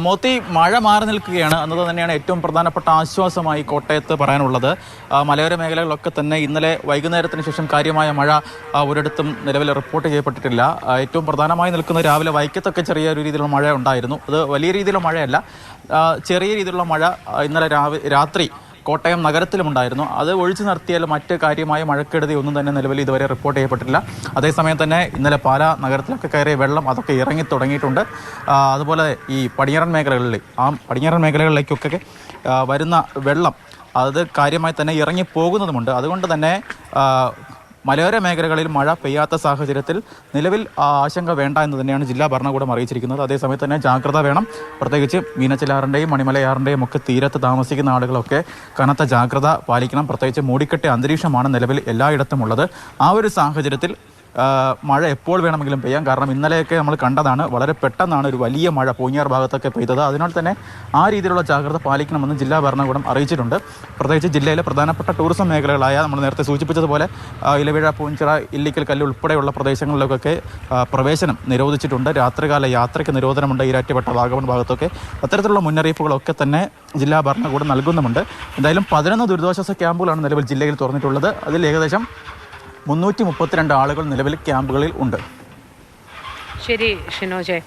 മോത്തി മഴ മാറി നിൽക്കുകയാണ് എന്നത് തന്നെയാണ് ഏറ്റവും പ്രധാനപ്പെട്ട ആശ്വാസമായി കോട്ടയത്ത് പറയാനുള്ളത്. മലയോര മേഖലകളിലൊക്കെ തന്നെ ഇന്നലെ വൈകുന്നേരത്തിന് ശേഷം കാര്യമായ മഴ ഒരിടത്തും നിലവിൽ റിപ്പോർട്ട് ചെയ്യപ്പെട്ടിട്ടില്ല. ഏറ്റവും പ്രധാനമായി നിൽക്കുന്ന രാവിലെ വൈക്കത്തൊക്കെ ചെറിയൊരു രീതിയിലുള്ള മഴ ഉണ്ടായിരുന്നു. അത് വലിയ രീതിയിലുള്ള മഴയല്ല, ചെറിയ രീതിയിലുള്ള മഴ ഇന്നലെ രാത്രി കോട്ടയം നഗരത്തിലുമുണ്ടായിരുന്നു. അത് ഒഴിച്ചു നിർത്തിയാൽ മറ്റ് കാര്യമായ മഴക്കെടുതി ഒന്നും തന്നെ നിലവിൽ ഇതുവരെ റിപ്പോർട്ട് ചെയ്യപ്പെട്ടില്ല. അതേസമയം തന്നെ ഇന്നലെ പാലാ നഗരത്തിലൊക്കെ കയറിയ വെള്ളം അതൊക്കെ ഇറങ്ങി തുടങ്ങിയിട്ടുണ്ട്. അതുപോലെ ഈ പടിഞ്ഞാറൻ മേഖലകളിലേക്കൊക്കെ വരുന്ന വെള്ളം അത് കാര്യമായി തന്നെ ഇറങ്ങി പോകുന്നതുമുണ്ട്. അതുകൊണ്ട് തന്നെ മലയോര മേഖലകളിൽ മഴ പെയ്യാത്ത സാഹചര്യത്തിൽ നിലവിൽ ആശങ്ക വേണ്ട എന്ന് തന്നെയാണ് ജില്ലാ ഭരണകൂടം അറിയിച്ചിരിക്കുന്നത്. അതേസമയത്ത് തന്നെ ജാഗ്രത വേണം. പ്രത്യേകിച്ച് മീനച്ചിലാറിൻ്റെയും മണിമലയാറിൻ്റെയും ഒക്കെ തീരത്ത് താമസിക്കുന്ന ആളുകളൊക്കെ കനത്ത ജാഗ്രത പാലിക്കണം. പ്രത്യേകിച്ച് മൂടിക്കെട്ടിയ അന്തരീക്ഷമാണ് നിലവിൽ എല്ലായിടത്തും ഉള്ളത്. ആ ഒരു സാഹചര്യത്തിൽ മഴ എപ്പോൾ വേണമെങ്കിലും പെയ്യാം. കാരണം ഇന്നലെയൊക്കെ നമ്മൾ കണ്ടതാണ്, വളരെ പെട്ടെന്നാണ് ഒരു വലിയ മഴ പൂഞ്ഞാർ ഭാഗത്തൊക്കെ പെയ്തത്. അതിനാൽ തന്നെ ആ രീതിയിലുള്ള ജാഗ്രത പാലിക്കണമെന്ന് ജില്ലാ ഭരണകൂടം അറിയിച്ചിട്ടുണ്ട്. പ്രത്യേകിച്ച് ജില്ലയിലെ പ്രധാനപ്പെട്ട ടൂറിസം മേഖലകളായ നമ്മൾ നേരത്തെ സൂചിപ്പിച്ചതുപോലെ ഇലവിഴ, പൂഞ്ചിറ, ഇല്ലിക്കൽ കല്ല് ഉൾപ്പെടെയുള്ള പ്രദേശങ്ങളിലൊക്കെ പ്രവേശനം നിരോധിച്ചിട്ടുണ്ട്. രാത്രികാല യാത്രയ്ക്ക് നിരോധനമുണ്ട്. ഈരാറ്റുപേട്ട, വാഗമൺ ഭാഗത്തൊക്കെ അത്തരത്തിലുള്ള മുന്നറിയിപ്പുകളൊക്കെ തന്നെ ജില്ലാ ഭരണകൂടം നൽകുന്നുമുണ്ട്. എന്തായാലും 11 ദുരിതാശ്വാസ ക്യാമ്പുകളാണ് നിലവിൽ ജില്ലയിൽ തുറന്നിട്ടുള്ളത്. അതിൽ ഏകദേശം 332 ആളുകൾ നിലവിൽ ക്യാമ്പുകളിൽ ഉണ്ട്. ശരി ഷിനോജെ.